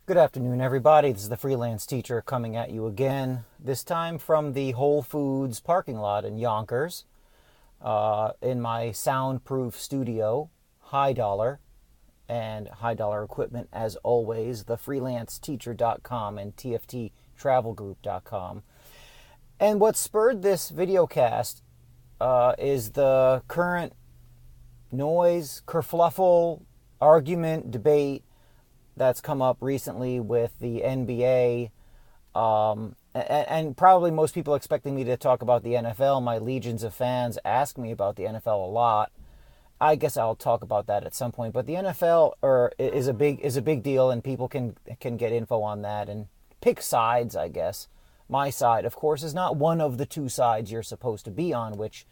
Good afternoon, everybody. This is the freelance teacher coming at you again, this time from the Whole Foods parking lot in Yonkers, in my soundproof studio, high dollar, and high dollar equipment as always, thefreelanceteacher.com and tfttravelgroup.com. And what spurred this video cast is the current noise, kerfluffle, argument, debate that's come up recently with the NBA, and probably most people expecting me to talk about the NFL. My legions of fans ask me about the NFL a lot. I guess I'll talk about that at some point. But the NFL is a big deal, and people can get info on that and pick sides, I guess. My side, of course, is not one of the two sides you're supposed to be on, which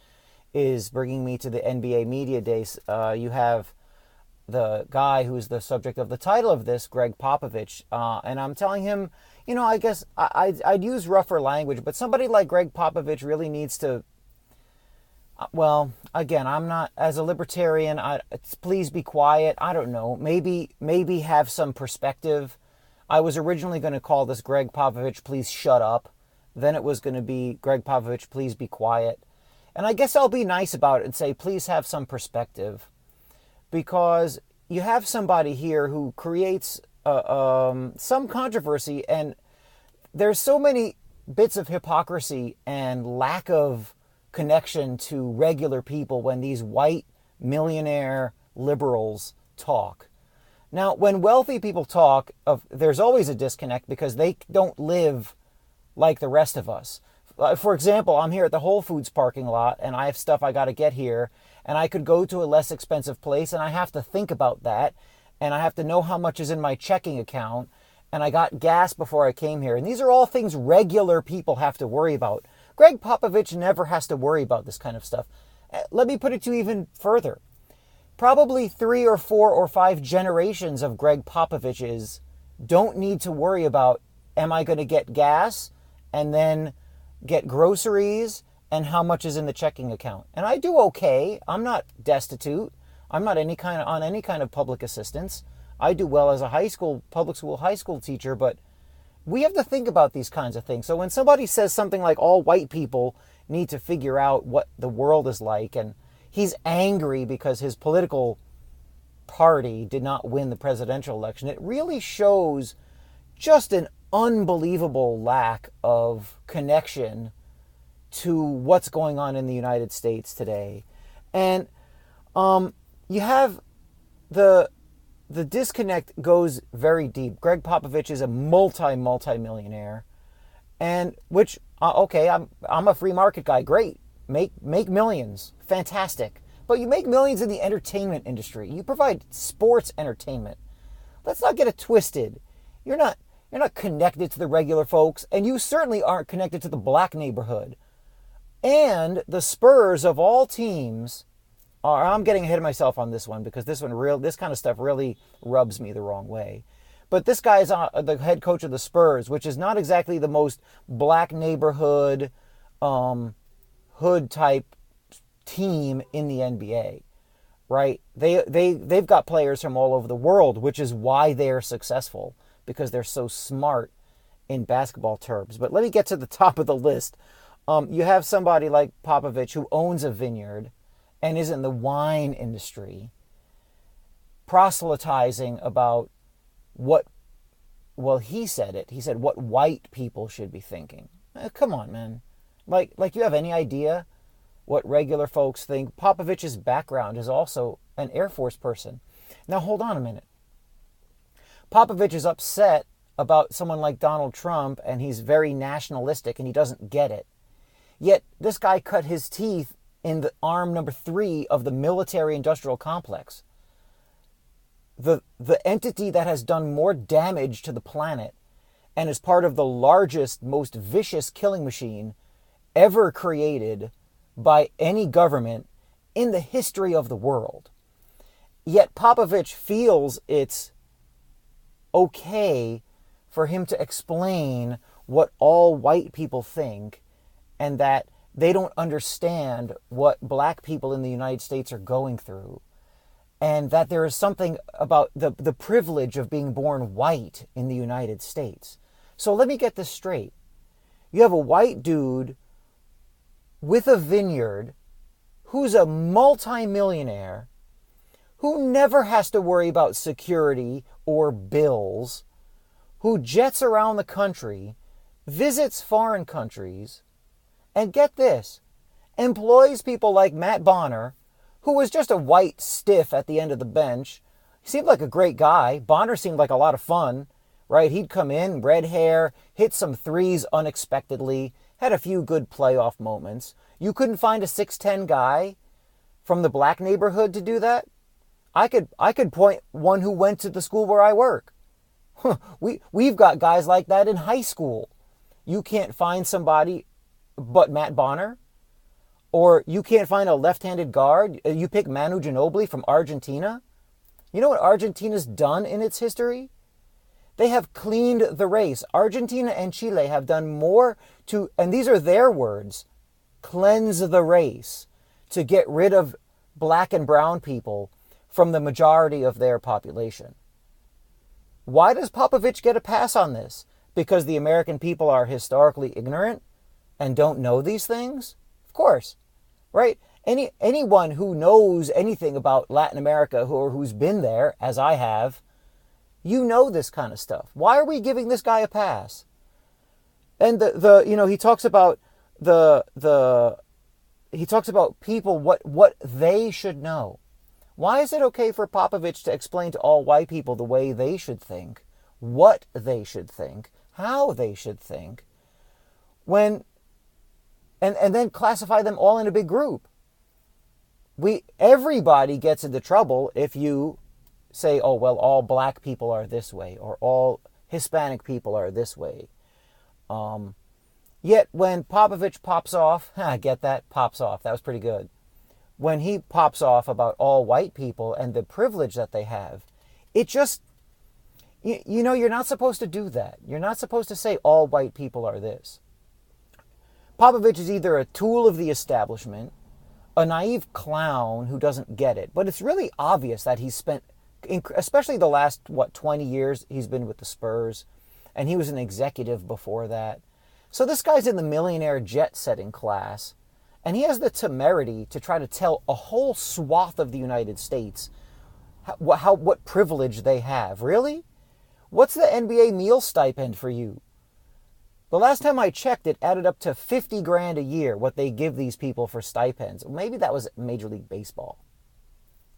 is bringing me to the NBA Media Days. You have the guy who's the subject of the title of this, Gregg Popovich, and I'm telling him, I guess I'd use rougher language, but somebody like Gregg Popovich really needs to, well, again, I'm not, as a libertarian, please be quiet. I don't know, maybe have some perspective. I was originally going to call this Gregg Popovich, please shut up. Then it was going to be Gregg Popovich, please be quiet. And I guess I'll be nice about it and say, please have some perspective. Because you have somebody here who creates some controversy, and there's so many bits of hypocrisy and lack of connection to regular people when these white millionaire liberals talk. Now, when wealthy people talk, there's always a disconnect because they don't live like the rest of us. For example, I'm here at the Whole Foods parking lot, and I have stuff I got to get here, and I could go to a less expensive place, and I have to think about that, and I have to know how much is in my checking account, and I got gas before I came here. And these are all things regular people have to worry about. Gregg Popovich never has to worry about this kind of stuff. Let me put it to you even further. Probably 3 or 4 or 5 generations of Gregg Popoviches don't need to worry about, am I going to get gas and then get groceries and how much is in the checking account. And I do okay. I'm not destitute. I'm not on any kind of public assistance. I do well as a public school high school teacher, but we have to think about these kinds of things. So when somebody says something like all white people need to figure out what the world is like, and he's angry because his political party did not win the presidential election, it really shows just an unbelievable lack of connection to what's going on in the United States today. And you have the disconnect goes very deep. Gregg Popovich is a multi-millionaire, and which okay, I'm a free market guy. Great, make millions, fantastic. But you make millions in the entertainment industry. You provide sports entertainment. Let's not get it twisted. You're not connected to the regular folks, and you certainly aren't connected to the black neighborhood. And the Spurs of all teams are, I'm getting ahead of myself on this one because this kind of stuff really rubs me the wrong way. But this guy is the head coach of the Spurs, which is not exactly the most black neighborhood, hood type team in the NBA, right? They've got players from all over the world, which is why they're successful, because they're so smart in basketball terms. But let me get to the top of the list. You have somebody like Popovich who owns a vineyard and is in the wine industry, proselytizing about he said it. He said what white people should be thinking. Come on, man. Like you have any idea what regular folks think? Popovich's background is also an Air Force person. Now, hold on a minute. Popovich is upset about someone like Donald Trump, and he's very nationalistic, and he doesn't get it. Yet, this guy cut his teeth in the arm number 3 of the military-industrial complex. The entity that has done more damage to the planet and is part of the largest, most vicious killing machine ever created by any government in the history of the world. Yet Popovich feels it's okay for him to explain what all white people think and that they don't understand what black people in the United States are going through. and that there is something about the privilege of being born white in the United States. So let me get this straight. You have a white dude with a vineyard who's a multimillionaire who never has to worry about security or bills, who jets around the country, visits foreign countries, and get this, employs people like Matt Bonner, who was just a white stiff at the end of the bench. He seemed like a great guy. Bonner seemed like a lot of fun, right? He'd come in, red hair, hit some threes unexpectedly, had a few good playoff moments. You couldn't find a 6'10 guy from the black neighborhood to do that? I could point one who went to the school where I work. We've got guys like that in high school. You can't find somebody but Matt Bonner? Or you can't find a left-handed guard? You pick Manu Ginobili from Argentina? You know what Argentina's done in its history? They have cleaned the race. Argentina and Chile have done more to, and these are their words, cleanse the race, to get rid of black and brown people from the majority of their population. Why does Popovich get a pass on this? Because the American people are historically ignorant and don't know these things? Of course, right? Anyone who knows anything about Latin America or who's been there, as I have, you know this kind of stuff. Why are we giving this guy a pass? And he talks about he talks about people what they should know. Why is it okay for Popovich to explain to all white people the way they should think, what they should think, how they should think, when and then classify them all in a big group? Everybody gets into trouble if you say, oh, well, all black people are this way, or all Hispanic people are this way. Yet when Popovich pops off, get that? Pops off. That was pretty good. When he pops off about all white people and the privilege that they have, it just, you're not supposed to do that. You're not supposed to say all white people are this. Popovich is either a tool of the establishment, a naive clown who doesn't get it, but it's really obvious that he's spent, especially the last, 20 years, he's been with the Spurs, and he was an executive before that. So this guy's in the millionaire jet-setting class, and he has the temerity to try to tell a whole swath of the United States what privilege they have. Really? What's the NBA meal stipend for you? The last time I checked, it added up to $50,000 a year, what they give these people for stipends. Maybe that was Major League Baseball.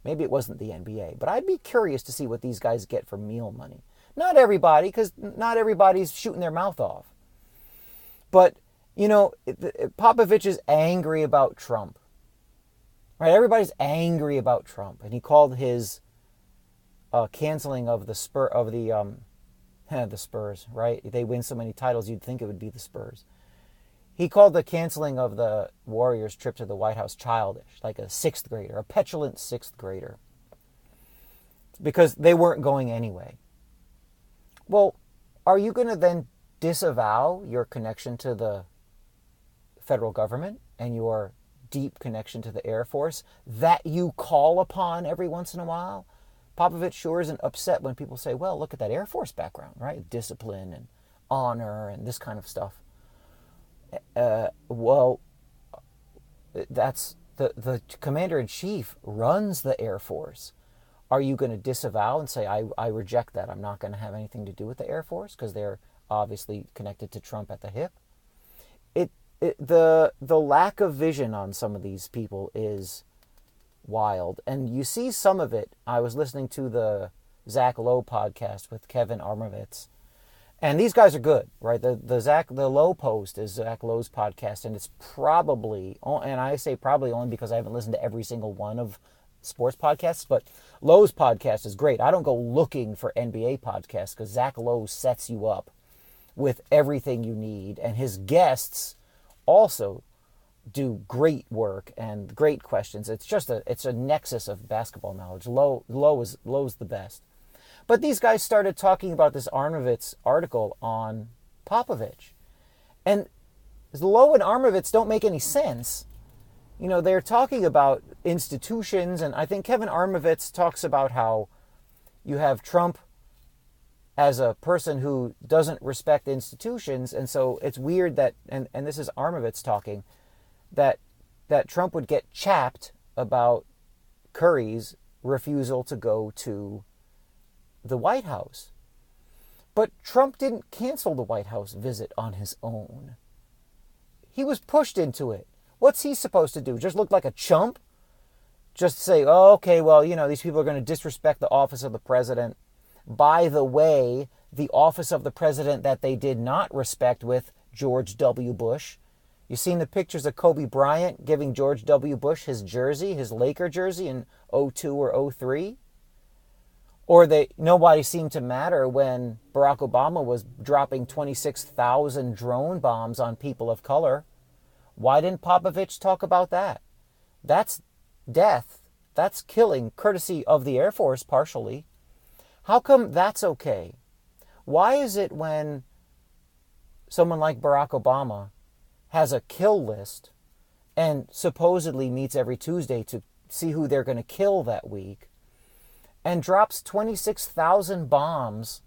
Maybe it wasn't the NBA. But I'd be curious to see what these guys get for meal money. Not everybody, because not everybody's shooting their mouth off. But, Popovich is angry about Trump. Right? Everybody's angry about Trump. And he called his canceling of the Spurs, right? They win so many titles, you'd think it would be the Spurs. He called the canceling of the Warriors' trip to the White House childish, like a sixth grader, a petulant sixth grader, because they weren't going anyway. Well, are you going to then disavow your connection to the federal government and your deep connection to the Air Force that you call upon every once in a while? Popovich sure isn't upset when people say, well, look at that Air Force background, right? Discipline and honor and this kind of stuff. Well, that's the commander-in-chief runs the Air Force. Are you going to disavow and say, I reject that. I'm not going to have anything to do with the Air Force because they're obviously connected to Trump at the hip? The lack of vision on some of these people is wild. And you see some of it. I was listening to the Zach Lowe podcast with Kevin Armovitz. And these guys are good, right? The Lowe Post is Zach Lowe's podcast, and it's probably, and I say probably only because I haven't listened to every single one of sports podcasts, but Lowe's podcast is great. I don't go looking for NBA podcasts because Zach Lowe sets you up with everything you need, and his guests also do great work and great questions. It's a nexus of basketball knowledge. Lowe's the best. But these guys started talking about this Armovitz article on Popovich. And Lowe and Armovitz don't make any sense they're talking about institutions, and I think Kevin Armovitz talks about how you have Trump as a person who doesn't respect institutions, and so it's weird that, and this is Armovitz talking, that Trump would get chapped about Curry's refusal to go to the White House. But Trump didn't cancel the White House visit on his own. He was pushed into it. What's he supposed to do? Just look like a chump? Just say, oh, okay, well, these people are going to disrespect the office of the president. By the way, the office of the president that they did not respect with George W. Bush. You seen the pictures of Kobe Bryant giving George W. Bush his jersey, his Laker jersey in 02 or 03? Or nobody seemed to matter when Barack Obama was dropping 26,000 drone bombs on people of color. Why didn't Popovich talk about that? That's death. That's killing, courtesy of the Air Force, partially. How come that's okay? Why is it when someone like Barack Obama has a kill list and supposedly meets every Tuesday to see who they're going to kill that week, and drops 26,000 bombs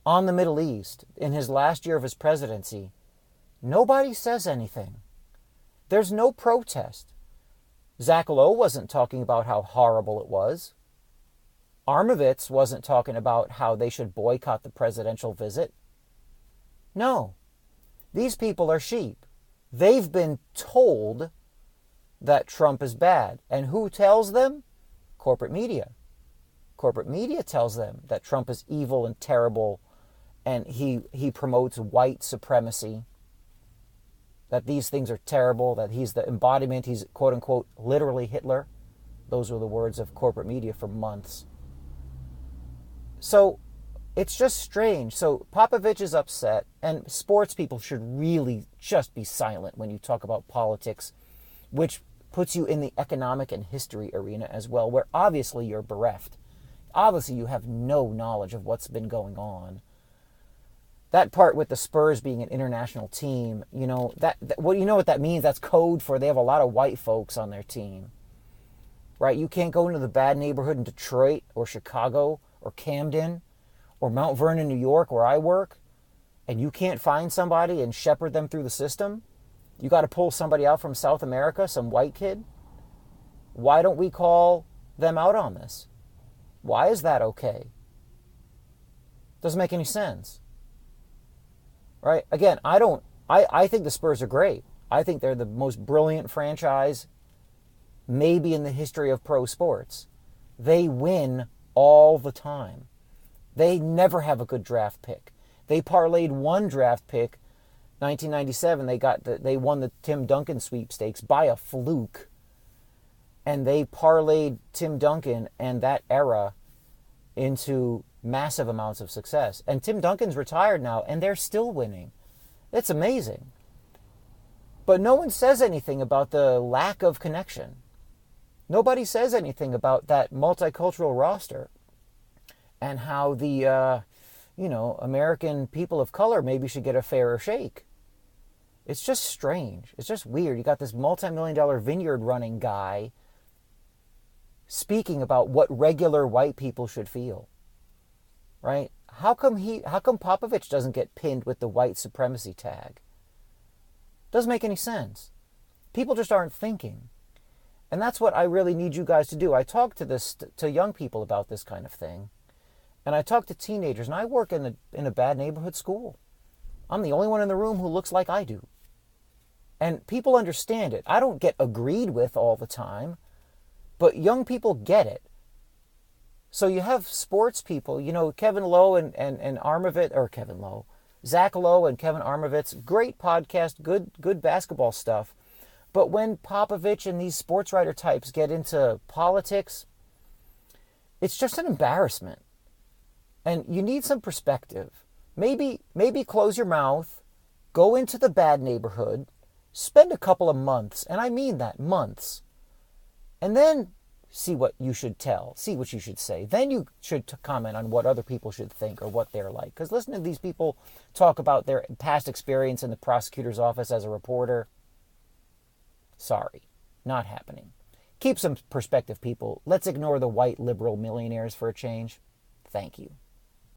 on the Middle East in his last year of his presidency, nobody says anything? There's no protest. Zach Lowe wasn't talking about how horrible it was. Armovitz wasn't talking about how they should boycott the presidential visit. No. These people are sheep. They've been told that Trump is bad. And who tells them? Corporate media. Corporate media tells them that Trump is evil and terrible, and he promotes white supremacy, that these things are terrible, that he's the embodiment, he's quote-unquote literally Hitler. Those were the words of corporate media for months. So it's just strange. So Popovich is upset, and sports people should really just be silent when you talk about politics, which puts you in the economic and history arena as well, where obviously you're bereft. Obviously you have no knowledge of what's been going on. That part with the Spurs being an international team, that what what that means? That's code for they have a lot of white folks on their team. Right? You can't go into the bad neighborhood in Detroit or Chicago or Camden or Mount Vernon, New York, where I work, and you can't find somebody and shepherd them through the system. You got to pull somebody out from South America, some white kid. Why don't we call them out on this? Why is that okay? Doesn't make any sense. Right? Again, I think the Spurs are great. I think they're the most brilliant franchise maybe in the history of pro sports. They win all the time. They never have a good draft pick. They parlayed one draft pick, 1997. They won the Tim Duncan sweepstakes by a fluke. And they parlayed Tim Duncan and that era into massive amounts of success. And Tim Duncan's retired now, and they're still winning. It's amazing. But no one says anything about the lack of connection. Nobody says anything about that multicultural roster and how the, American people of color maybe should get a fairer shake. It's just strange. It's just weird. You got this multi-million-dollar vineyard running guy speaking about what regular white people should feel. Right? How come Popovich doesn't get pinned with the white supremacy tag? Doesn't make any sense. People just aren't thinking. And that's what I really need you guys to do. I talk to young people about this kind of thing. And I talk to teenagers, and I work in a bad neighborhood school. I'm the only one in the room who looks like I do. And people understand it. I don't get agreed with all the time, but young people get it. So you have sports people, Kevin Lowe and Armovitz, or Kevin Lowe, Zach Lowe and Kevin Armovitz, great podcast, good basketball stuff. But when Popovich and these sports writer types get into politics, it's just an embarrassment. And you need some perspective. Maybe close your mouth, go into the bad neighborhood, spend a couple of months, and I mean that, months, and then see what you should tell, see what you should say. Then you should comment on what other people should think or what they're like. Because listen to these people talk about their past experience in the prosecutor's office as a reporter. Sorry. Not happening. Keep some perspective, people. Let's ignore the white liberal millionaires for a change. Thank you.